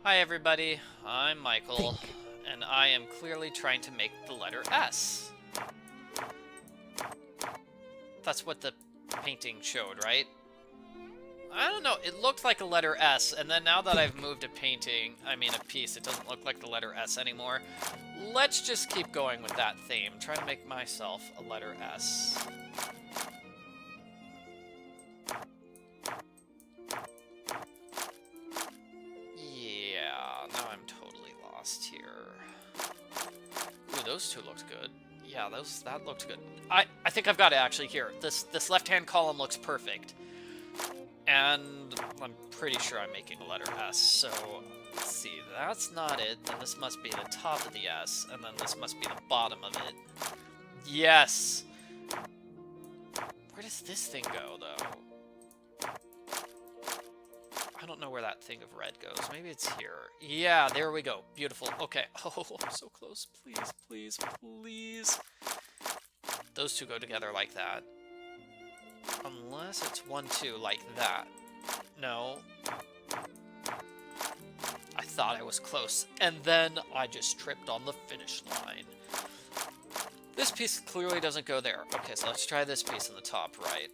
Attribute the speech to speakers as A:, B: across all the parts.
A: Hi everybody, I'm Michael,
B: Think.
A: and I am clearly trying to make the letter S. That's what the painting showed, right? I don't know, it looked like a letter S, and then now that I've moved a piece, it doesn't look like the letter S anymore. Let's just keep going with that theme, try to make myself a letter S. Yeah, now I'm totally lost here. Ooh, those two looked good. Yeah, that looked good. I think I've got it actually here. This left-hand column looks perfect. And I'm pretty sure I'm making a letter S, so let's see, that's not it, then this must be the top of the S, and then this must be the bottom of it. Yes! Where does this thing go, though? I don't know where that thing of red goes. Maybe it's here. Yeah, there we go. Beautiful. Okay. Oh, I'm so close. Please, please, please. Those two go together like that. Unless it's 1, 2, like that. No. I thought I was close. And then I just tripped on the finish line. This piece clearly doesn't go there. Okay, so let's try this piece in the top right.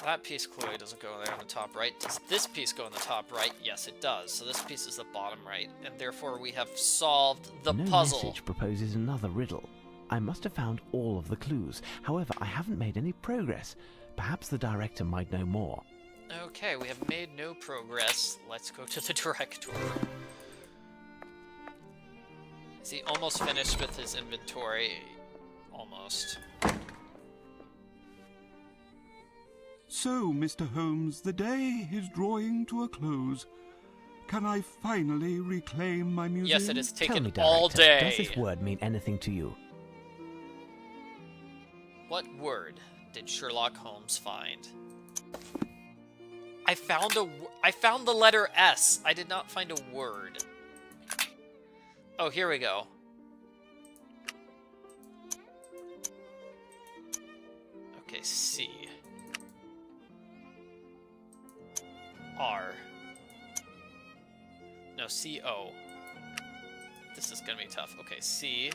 A: That piece clearly doesn't go there in the top right. Does this piece go in the top right? Yes, it does. So this piece is the bottom right. And therefore we have solved the puzzle.
B: No message proposes another riddle. I must have found all of the clues. However, I haven't made any progress. Perhaps the director might know more.
A: Okay, we have made no progress. Let's go to the director. Is he almost finished with his inventory? Almost.
C: So, Mr. Holmes, the day is drawing to a close. Can I finally reclaim my museum?
A: Yes, it has
B: Tell
A: taken
B: me, director,
A: all day.
B: does this word mean anything to you?
A: What word did Sherlock Holmes find? I found the letter S. I did not find a word. Oh, here we go. Okay, C. R. No, C-O. This is gonna be tough. Okay, C-O-R-O-N-I-S.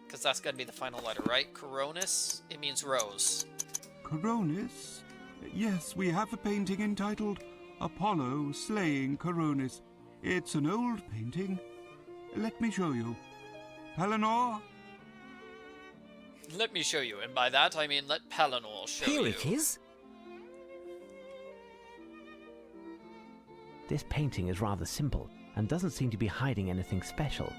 A: Because that's gotta be the final letter, right? Coronis? It means rose.
C: Coronis? Yes, we have a painting entitled Apollo Slaying Coronis. It's an old painting. Let me show you. Palinor?
A: Let me show you, and by that I mean let Palinor show you.
D: Here it is.
B: This painting is rather simple and doesn't seem to be hiding anything special.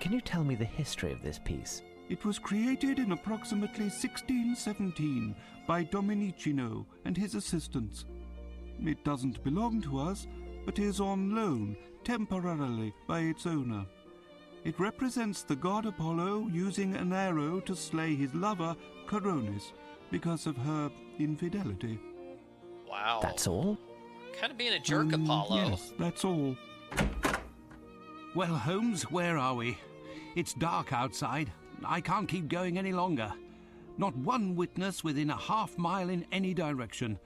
B: Can you tell me the history of this piece?
C: It was created in approximately 1617 by Domenichino and his assistants. It doesn't belong to us, but is on loan temporarily by its owner. It represents the god Apollo using an arrow to slay his lover, Coronis, because of her infidelity.
A: Wow.
B: That's all?
A: Kind of being a jerk, Apollo.
C: Yes, that's all.
E: Well, Holmes, where are we? It's dark outside. I can't keep going any longer. Not one witness within a half-mile in any direction.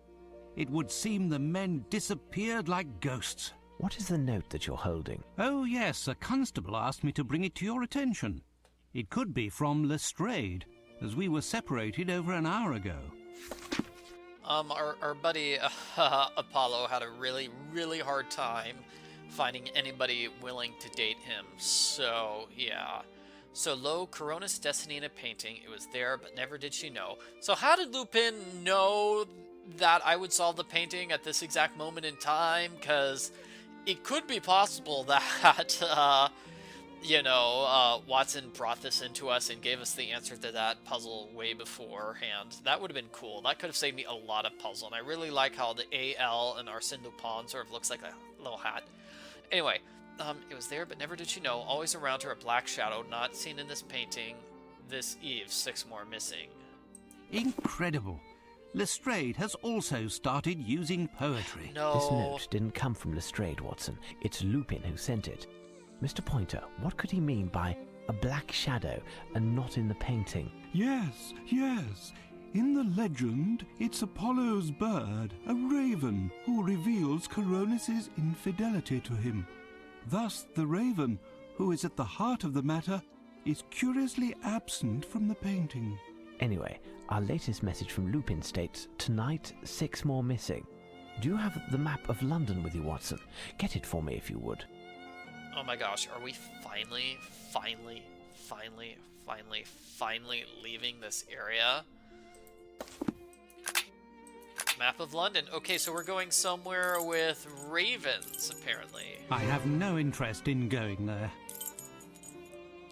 E: It would seem the men disappeared like ghosts.
B: What is the note that you're holding?
E: Oh, yes, a constable asked me to bring it to your attention. It could be from Lestrade, as we were separated over an hour ago.
A: Our buddy Apollo had a really, really hard time finding anybody willing to date him. So, yeah. So, lo, Coronis' destiny in a painting. It was there, but never did she know. So how did Lupin know that I would solve the painting at this exact moment in time? Because it could be possible that, Watson brought this into us and gave us the answer to that puzzle way beforehand. That would have been cool. That could have saved me a lot of puzzle. And I really like how the A-L and Arsene Lupin sort of looks like a little hat. Anyway, it was there, but never did she know. Always around her a black shadow, not seen in this painting. This eve, 6 more missing.
E: Incredible. Lestrade has also started using poetry.
A: No.
B: This note didn't come from Lestrade, Watson. It's Lupin who sent it. Mr. Pointer, what could he mean by a black shadow and not in the painting?
C: Yes, In the legend, it's Apollo's bird, a raven, who reveals Coronis' infidelity to him. Thus, the raven, who is at the heart of the matter, is curiously absent from the painting.
B: Anyway, our latest message from Lupin states, tonight, 6 more missing. Do you have the map of London with you, Watson? Get it for me if you would.
A: Oh my gosh, are we finally leaving this area? Map of London. Okay, so we're going somewhere with ravens, apparently.
E: I have no interest in going there.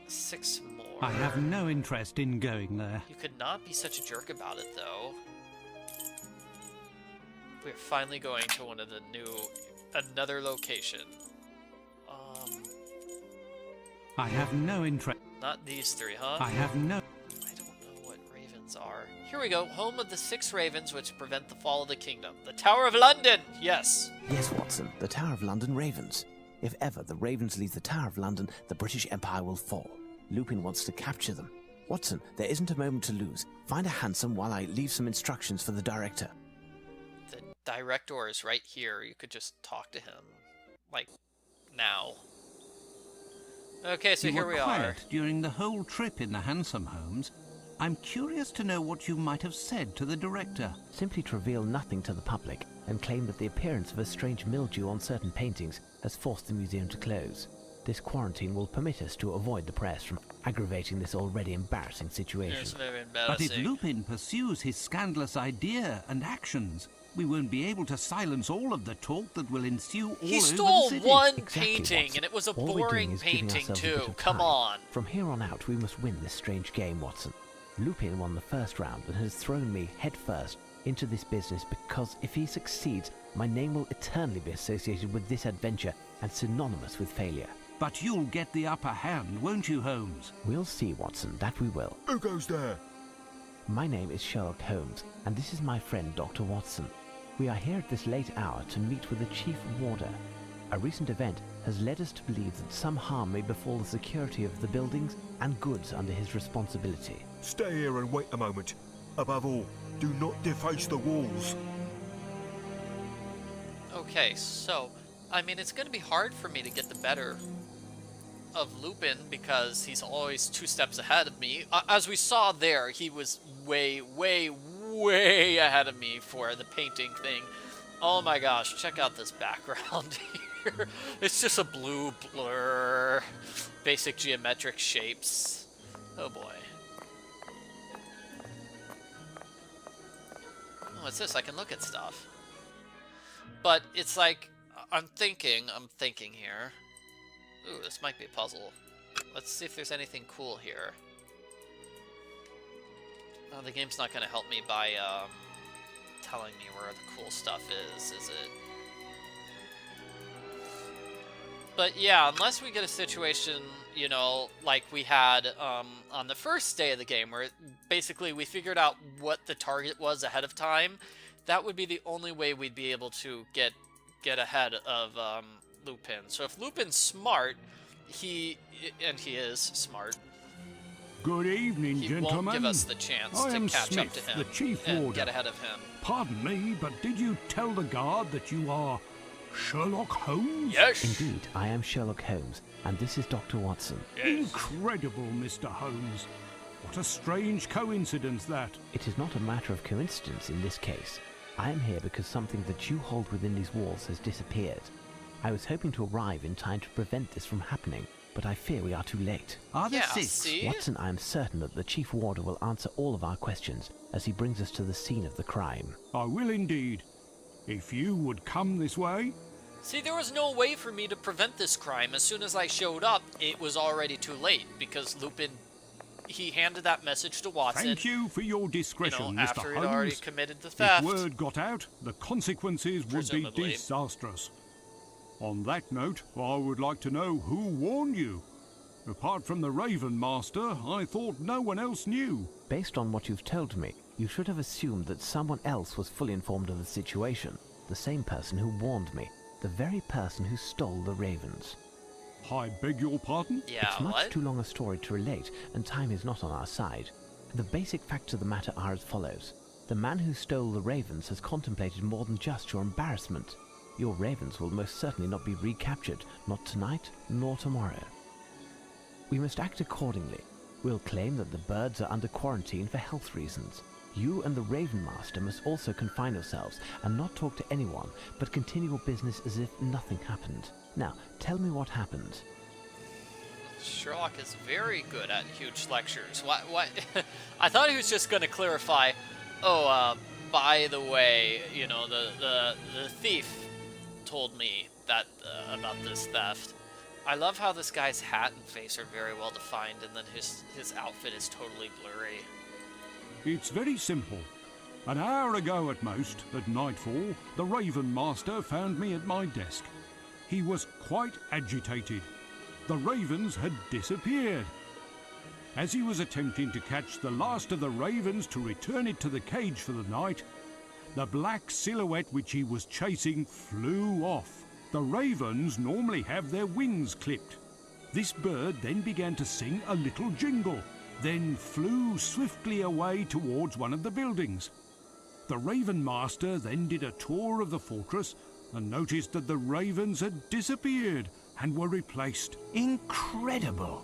A: 6 more.
E: I have no interest in going there.
A: You could not be such a jerk about it, though. We're finally going to one of the another location.
E: I have no interest.
A: Not these 3, huh?
E: I have no...
A: I don't know what ravens are. Here we go. Home of the 6 ravens which prevent the fall of the kingdom. The Tower of London! Yes!
B: Yes, Watson, the Tower of London ravens. If ever the ravens leave the Tower of London, the British Empire will fall. Lupin wants to capture them. Watson, there isn't a moment to lose. Find a hansom while I leave some instructions for the director.
A: The director is right here. You could just talk to him. Like, now. Okay, so here we are.
E: You were quiet during the whole trip in the hansom, Holmes. I'm curious to know what you might have said to the director.
B: Simply to reveal nothing to the public and claim that the appearance of a strange mildew on certain paintings has forced the museum to close. This quarantine will permit us to avoid the press from aggravating this already embarrassing situation.
A: It's very
E: But
A: embarrassing.
E: if Lupin pursues his scandalous idea and actions, we won't be able to silence all of the talk that will ensue all
A: He
E: over
A: stole
E: the city.
A: one
B: Exactly,
A: painting,
B: Watson.
A: and it was a
B: All we're doing
A: boring
B: is giving
A: painting
B: ourselves a bit
A: too.
B: of
A: Come
B: time.
A: on.
B: From here on out, we must win this strange game, Watson. Lupin won the first round and has thrown me headfirst into this business because if he succeeds, my name will eternally be associated with this adventure and synonymous with failure.
E: But you'll get the upper hand, won't you, Holmes?
B: We'll see, Watson, that we will.
D: Who goes there?
B: My name is Sherlock Holmes, and this is my friend Dr. Watson. We are here at this late hour to meet with the Chief Warder. A recent event has led us to believe that some harm may befall the security of the buildings and goods under his responsibility.
D: Stay here and wait a moment. Above all, do not deface the walls.
A: Okay, so, I mean, it's going to be hard for me to get the better of Lupin because he's always 2 steps ahead of me. As we saw there, he was way ahead of me for the painting thing. Oh my gosh, check out this background here. It's just a blue blur, basic geometric shapes. Oh boy. Oh, what's this? I can look at stuff. But it's like, I'm thinking here. Ooh, this might be a puzzle. Let's see if there's anything cool here. Oh, the game's not going to help me by telling me where the cool stuff is it? But yeah, unless we get a situation, you know, like we had on the first day of the game, where basically we figured out what the target was ahead of time, that would be the only way we'd be able to get ahead of Lupin. So if Lupin's smart, and he is smart,
C: Good evening,
A: he
C: gentlemen.
A: won't give us the chance
C: I
A: to
C: am
A: catch
C: Smith,
A: up to him
C: the Chief
A: and
C: Warder.
A: get ahead of him.
C: Pardon me, but did you tell the guard that you are Sherlock Holmes?
A: Yes!
B: Indeed, I am Sherlock Holmes, and this is Dr. Watson.
C: Incredible, Mr. Holmes. What a strange coincidence that.
B: It is not a matter of coincidence in this case. I am here because something that you hold within these walls has disappeared. I was hoping to arrive in time to prevent this from happening, but I fear we are too late.
E: Are there
A: Yeah,
E: 6?
A: see?
B: Watson, I am certain that the Chief Warder will answer all of our questions as he brings us to the scene of the crime.
C: I will indeed. If you would come this way.
A: See, there was no way for me to prevent this crime. As soon as I showed up, it was already too late, because Lupin, he handed that message to Watson.
C: Thank you for your
A: You
C: discretion,
A: know,
C: Mr.
A: after he'd
C: Holmes.
A: already committed the
C: If
A: theft.
C: word got out, the consequences would be
A: Presumably.
C: disastrous. On that note, I would like to know who warned you. Apart from the Raven Master, I thought no one else knew.
B: Based on what you've told me, you should have assumed that someone else was fully informed of the situation. The same person who warned me. The very person who stole the ravens.
C: I beg your pardon?
A: Yeah,
B: It's much
A: what?
B: too long a story to relate, and time is not on our side. The basic facts of the matter are as follows. The man who stole the ravens has contemplated more than just your embarrassment. Your ravens will most certainly not be recaptured, not tonight nor tomorrow. We must act accordingly. We'll claim that the birds are under quarantine for health reasons. You and the Raven Master must also confine yourselves and not talk to anyone, but continue your business as if nothing happened. Now, tell me what happened.
A: Sherlock is very good at huge lectures. What? I thought he was just going to clarify, by the way, you know, the thief told me that about this theft. I love how this guy's hat and face are very well defined, and then his outfit is totally blurry.
E: It's very simple. An hour ago at most, at nightfall, the Raven Master found me at my desk. He was quite agitated. The ravens had disappeared. As he was attempting to catch the last of the ravens to return it to the cage for the night, the black silhouette which he was chasing flew off. The ravens normally have their wings clipped. This bird then began to sing a little jingle, then flew swiftly away towards one of the buildings. The Raven Master then did a tour of the fortress and noticed that the ravens had disappeared and were replaced. Incredible!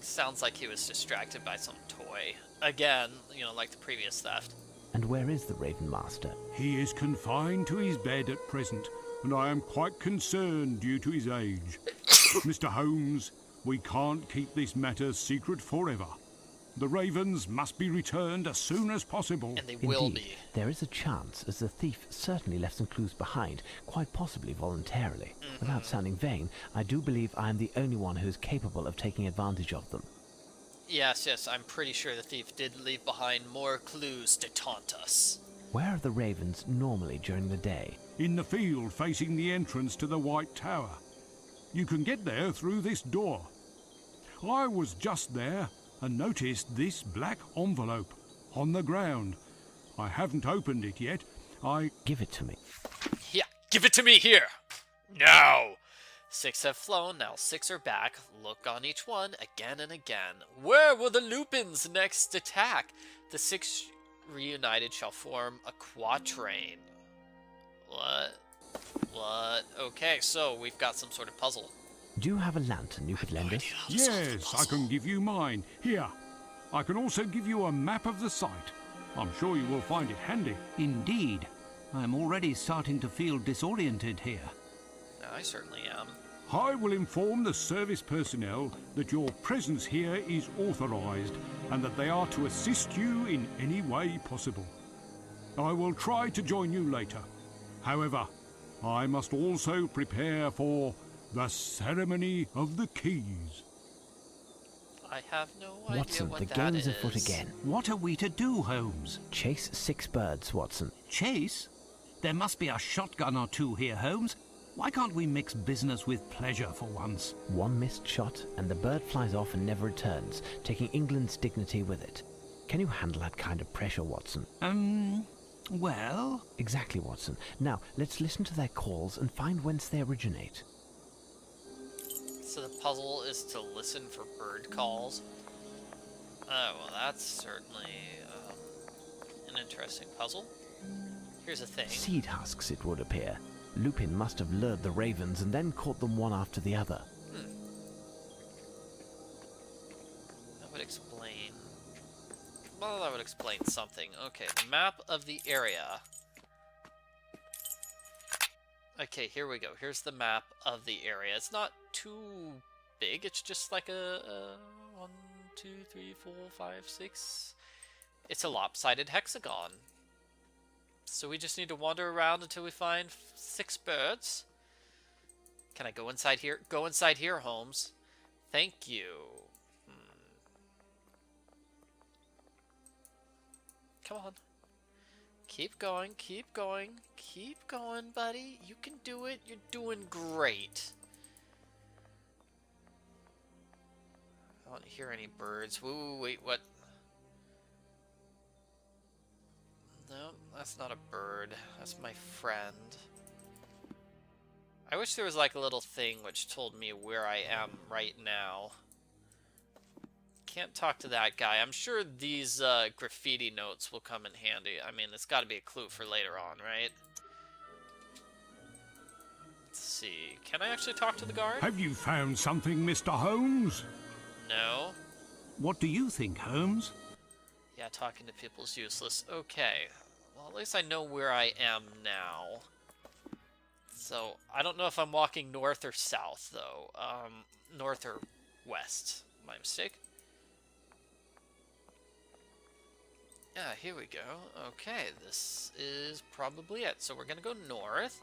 A: Sounds like he was distracted by some toy. Again, you know, like the previous theft.
B: And where is the Raven Master?
E: He is confined to his bed at present, and I am quite concerned due to his age. Mr. Holmes, we can't keep this matter secret forever. The ravens must be returned as soon as possible.
A: And they will
B: Indeed,
A: be.
B: there is a chance, as the thief certainly left some clues behind, quite possibly voluntarily. Without sounding vain, I do believe I am the only one who is capable of taking advantage of them.
A: Yes, I'm pretty sure the thief did leave behind more clues to taunt us.
B: Where are the ravens normally during the day?
E: In the field facing the entrance to the White Tower. You can get there through this door. I was just there and noticed this black envelope on the ground. I haven't opened it yet.
B: Give it to me.
A: Yeah, give it to me here! Now! 6 have flown, now 6 are back. Look on each one again and again. Where will the Lupins next attack? The 6 reunited shall form a quatrain. What? Okay, so we've got some sort of puzzle.
B: Do you have a lantern you could lend us?
E: Yes, I can give you mine. Here. I can also give you a map of the site. I'm sure you will find it handy. Indeed. I'm already starting to feel disoriented here.
A: I certainly am.
E: I will inform the service personnel that your presence here is authorized and that they are to assist you in any way possible. I will try to join you later. However, I must also prepare for the ceremony of the keys.
A: I have no idea
B: Watson,
A: what
B: the
A: that
B: game
A: is.
B: is afoot again.
E: What are we to do, Holmes?
B: Chase 6 birds, Watson.
E: Chase? There must be a shotgun or two here, Holmes. Why can't we mix business with pleasure for once?
B: One missed shot, and the bird flies off and never returns, taking England's dignity with it. Can you handle that kind of pressure, Watson?
E: Well?
B: Exactly, Watson. Now, let's listen to their calls and find whence they originate.
A: So the puzzle is to listen for bird calls. Oh, well, that's certainly an interesting puzzle. Here's the thing.
B: Seed husks, it would appear. Lupin must have lured the ravens and then caught them one after the other.
A: That would explain... Well, that would explain something. Okay, the map of the area. Okay, here we go. Here's the map of the area. It's not too big. It's just like a 1, 2, 3, 4, 5, 6. It's a lopsided hexagon. So we just need to wander around until we find 6 birds. Can I go inside here? Go inside here, Holmes. Thank you. Come on. Keep going, keep going, keep going, buddy. You can do it. You're doing great. I don't hear any birds. Woo, wait, what? No, that's not a bird. That's my friend. I wish there was like a little thing which told me where I am right now. can't talk to that guy. I'm sure these graffiti notes will come in handy. I mean, it's got to be a clue for later on, right? Let's see. Can I actually talk to the guard?
E: Have you found something, Mr. Holmes?
A: No.
E: What do you think, Holmes?
A: Yeah, talking to people is useless. Okay. Well, at least I know where I am now. So, I don't know if I'm walking north or south, though. North or west. My mistake. Yeah, here we go. Okay, this is probably it. So we're gonna go north.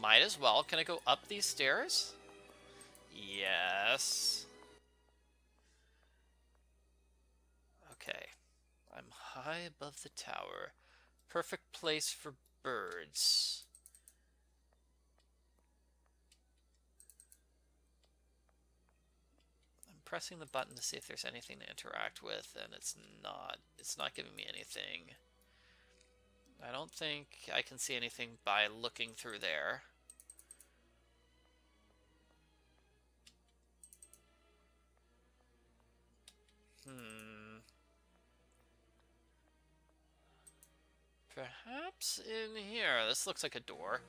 A: Might as well. Can I go up these stairs? Yes. Okay. I'm high above the tower. Perfect place for birds. I'm pressing the button to see if there's anything to interact with, and it's not. It's not giving me anything. I don't think I can see anything by looking through there. Perhaps in here. This looks like a door.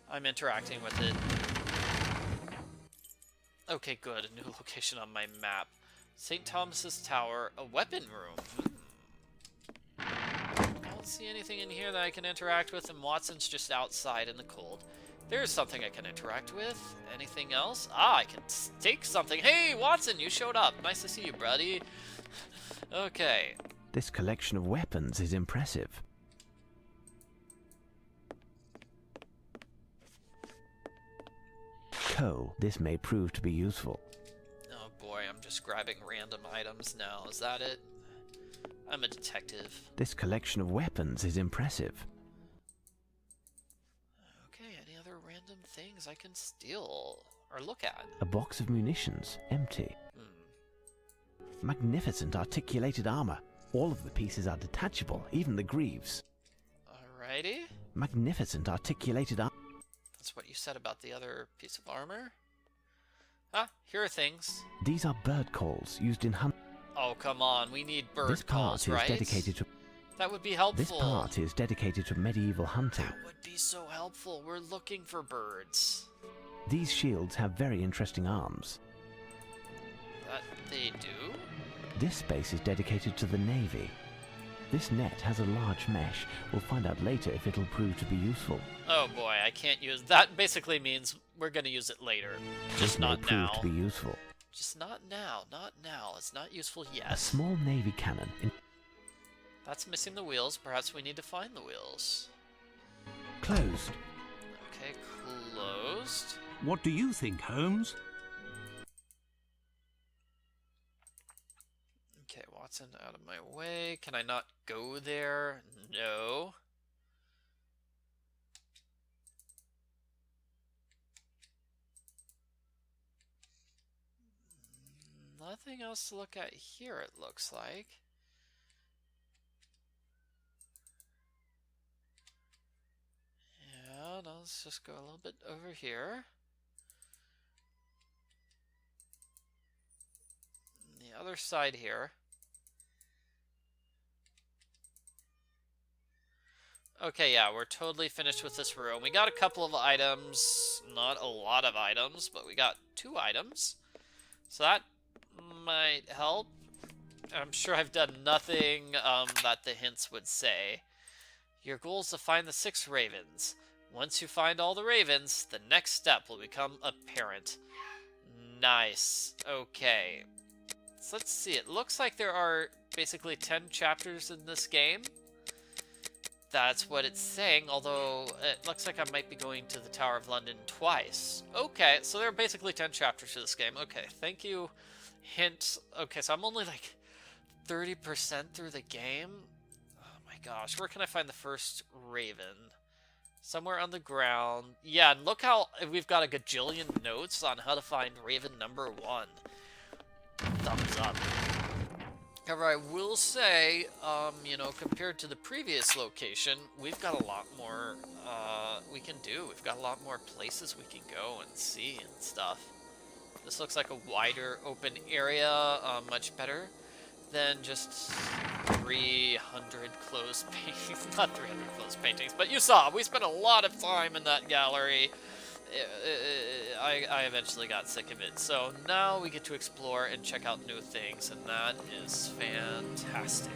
A: I'm interacting with it. Okay, good. A new location on my map. St. Thomas's Tower, a weapon room. I don't see anything in here that I can interact with, and Watson's just outside in the cold. There's something I can interact with. Anything else? Ah, I can take something. Hey, Watson, you showed up. Nice to see you, buddy. Okay.
B: This collection of weapons is impressive. Coal. This may prove to be useful.
A: Oh boy, I'm just grabbing random items now. Is that it? I'm a detective.
B: This collection of weapons is impressive.
A: Okay, any other random things I can steal or look at?
B: A box of munitions, empty. Magnificent articulated armor. All of the pieces are detachable, even the greaves.
A: Alrighty.
B: Magnificent articulated armor.
A: That's what you said about the other piece of armor. Ah, here are things.
B: These are bird calls used in hunt.
A: Oh, come on. We need bird
B: This part
A: calls,
B: is
A: right?
B: dedicated to.
A: That would be helpful.
B: This part is dedicated to medieval hunting.
A: That would be so helpful. We're looking for birds.
B: These shields have very interesting arms.
A: That they do?
B: This space is dedicated to the Navy. This net has a large mesh. We'll find out later if it'll prove to be useful.
A: Oh boy, I can't use that. Basically means we're gonna use it later. Just not
B: may
A: now.
B: prove to be useful.
A: Just not now. Not now. It's not useful yet.
B: A small Navy cannon.
A: That's missing the wheels. Perhaps we need to find the wheels.
B: Closed.
A: Okay, closed.
E: What do you think, Holmes?
A: Okay, Watson, out of my way. Can I not go there? No. Nothing else to look at here, it looks like. Yeah, no, let's just go a little bit over here. The other side here. Okay, yeah, we're totally finished with this room. We got a couple of items, not a lot of items, but we got 2 items. So that might help. I'm sure I've done nothing that the hints would say. Your goal is to find the 6 ravens. Once you find all the ravens, the next step will become apparent. Nice. Okay. So let's see. It looks like there are basically 10 chapters in this game. That's what it's saying, although it looks like I might be going to the Tower of London twice. Okay, so there are basically 10 chapters to this game. Okay, thank you. Hint. Okay, so I'm only like 30% through the game. Oh my gosh, where can I find the first raven? Somewhere on the ground. Yeah, and look how we've got a gajillion notes on how to find raven number 1. Thumbs up. However, I will say, you know, compared to the previous location, we've got a lot more we can do. We've got a lot more places we can go and see and stuff. This looks like a wider open area, much better than just 300 closed paintings. Not 300 closed paintings, but you saw, we spent a lot of time in that gallery. I eventually got sick of it. So now we get to explore and check out new things, and that is fantastic.